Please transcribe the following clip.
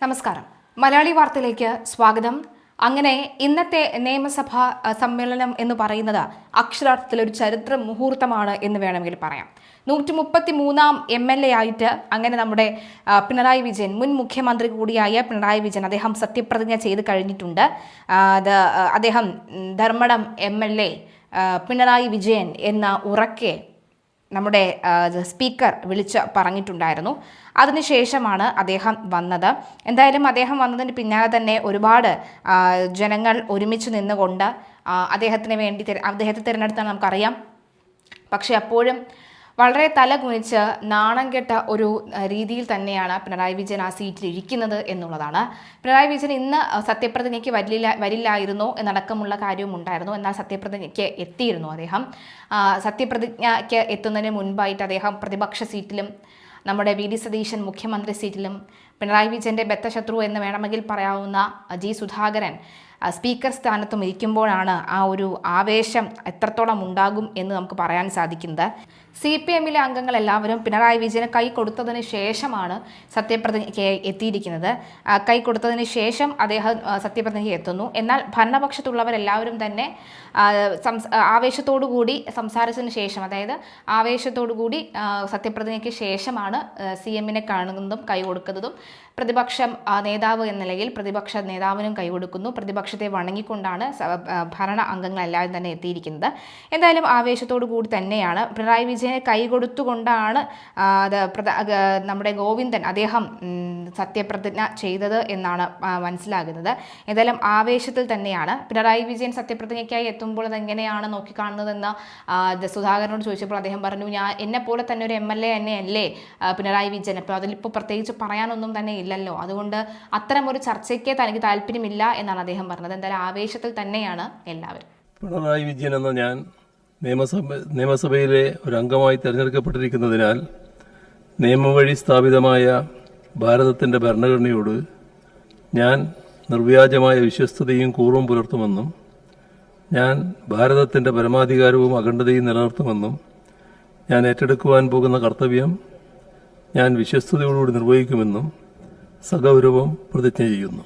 നമസ്കാരം. മലയാളി വാർത്തയിലേക്ക് സ്വാഗതം. അങ്ങനെ ഇന്നത്തെ നിയമസഭാ സമ്മേളനം എന്ന് പറയുന്നത് അക്ഷരാർത്ഥത്തിൽ ഒരു ചരിത്ര മുഹൂർത്തമാണ് എന്ന് വേണമെങ്കിൽ പറയാം. 133 MLA ആയിട്ട് അങ്ങനെ നമ്മുടെ പിണറായി വിജയൻ, മുൻ മുഖ്യമന്ത്രി കൂടിയായ പിണറായി വിജയൻ, അദ്ദേഹം സത്യപ്രതിജ്ഞ ചെയ്ത് കഴിഞ്ഞിട്ടുണ്ട്. അദ്ദേഹം ധർമ്മടം MLA പിണറായി വിജയൻ എന്ന ഉറക്കെ നമ്മുടെ സ്പീക്കർ വിളിച്ച് പറഞ്ഞിട്ടുണ്ടായിരുന്നു. അതിനുശേഷമാണ് അദ്ദേഹം വന്നത്. എന്തായാലും അദ്ദേഹം വന്നതിന് പിന്നാലെ തന്നെ ഒരുപാട് ജനങ്ങൾ ഒരുമിച്ച് നിന്നുകൊണ്ട് അദ്ദേഹത്തെ തിരഞ്ഞെടുത്താൽ നമുക്കറിയാം. പക്ഷെ അപ്പോഴും വളരെ തലകുനിച്ച് നാണം കെട്ട ഒരു രീതിയിൽ തന്നെയാണ് പിണറായി വിജയൻ ആ സീറ്റിൽ ഇരിക്കുന്നത് എന്നുള്ളതാണ്. പിണറായി വിജയൻ ഇന്ന് സത്യപ്രതിജ്ഞയ്ക്ക് വരില്ലായിരുന്നോ എന്നടക്കമുള്ള കാര്യവും ഉണ്ടായിരുന്നു. എന്നാൽ സത്യപ്രതിജ്ഞയ്ക്ക് എത്തിയിരുന്നു. അദ്ദേഹം സത്യപ്രതിജ്ഞയ്ക്ക് എത്തുന്നതിന് മുൻപായിട്ട് അദ്ദേഹം പ്രതിപക്ഷ സീറ്റിലും നമ്മുടെ VD സതീശൻ മുഖ്യമന്ത്രി സീറ്റിലും പിണറായി വിജയൻ്റെ ബദ്ധശത്രു എന്ന് വേണമെങ്കിൽ പറയാവുന്ന G സുധാകരൻ സ്പീക്കർ സ്ഥാനത്തും ഇരിക്കുമ്പോഴാണ് ആ ഒരു ആവേശം എത്രത്തോളം ഉണ്ടാകും എന്ന് നമുക്ക് പറയാൻ സാധിക്കുന്നത്. CPM-ലെ അംഗങ്ങൾ എല്ലാവരും പിണറായി വിജയന് കൈ കൊടുത്തതിന് ശേഷമാണ് സത്യപ്രതിജ്ഞയ്ക്ക് എത്തിയിരിക്കുന്നത്. കൈ കൊടുത്തതിന് ശേഷം അദ്ദേഹം സത്യപ്രതിജ്ഞയ്ക്ക് എത്തുന്നു. എന്നാൽ ഭരണപക്ഷത്തുള്ളവരെല്ലാവരും തന്നെ ആവേശത്തോടു കൂടി സംസാരിച്ചതിന് ശേഷം, അതായത് ആവേശത്തോടു കൂടി സത്യപ്രതിജ്ഞയ്ക്ക് ശേഷമാണ് CM-നെ കാണുന്നതും കൈ കൊടുക്കുന്നതും. പ്രതിപക്ഷം നേതാവ് എന്ന നിലയിൽ പ്രതിപക്ഷ നേതാവിനും കൈ കൊടുക്കുന്നു. പ്രതിപക്ഷത്തെ വണങ്ങിക്കൊണ്ടാണ് ഭരണ അംഗങ്ങളെല്ലാവരും തന്നെ എത്തിയിരിക്കുന്നത്. എന്തായാലും ആവേശത്തോടു കൂടി തന്നെയാണ് പിണറായി വിജയനെ കൈ കൊടുത്തുകൊണ്ടാണ് നമ്മുടെ ഗോവിന്ദൻ അദ്ദേഹം സത്യപ്രതിജ്ഞ ചെയ്തത് എന്നാണ് മനസ്സിലാകുന്നത്. എന്തായാലും ആവേശത്തിൽ തന്നെയാണ്. പിണറായി വിജയൻ സത്യപ്രതിജ്ഞയ്ക്കായി എത്തുമ്പോൾ അതെങ്ങനെയാണ് നോക്കിക്കാണുന്നതെന്ന് സുധാകരനോട് ചോദിച്ചപ്പോൾ അദ്ദേഹം പറഞ്ഞു, എന്നെപ്പോലെ തന്നെ ഒരു MLA തന്നെയല്ലേ പിണറായി വിജയൻ, അപ്പോൾ അതിലിപ്പോൾ പ്രത്യേകിച്ച് പറയാനൊന്നും തന്നെ ഇല്ലല്ലോ, അതുകൊണ്ട് അത്തരം ഒരു ചർച്ചയ്ക്ക് തനിക്ക് താല്പര്യമില്ല എന്നാണ് അദ്ദേഹം പറഞ്ഞത്. എന്തായാലും ആവേശത്തിൽ തന്നെയാണ് എല്ലാവരും. പിണറായി വിജയൻ എന്ന ഞാൻ നിയമസഭയിലെ ഒരു അംഗമായി തിരഞ്ഞെടുക്കപ്പെട്ടിരിക്കുന്നതിനാൽ നിയമവഴി സ്ഥാപിതമായ ഭാരതത്തിൻ്റെ ഭരണഘടനയോട് ഞാൻ നിർവ്യാജമായ വിശ്വസ്തതയും കൂറും പുലർത്തുമെന്നും ഞാൻ ഭാരതത്തിൻ്റെ പരമാധികാരവും അഖണ്ഡതയും നിലനിർത്തുമെന്നും ഞാൻ ഏറ്റെടുക്കുവാൻ പോകുന്ന കർത്തവ്യം ഞാൻ വിശ്വസ്തയോടുകൂടി നിർവഹിക്കുമെന്നും സഗൗരവം പ്രതിജ്ഞ ചെയ്യുന്നു.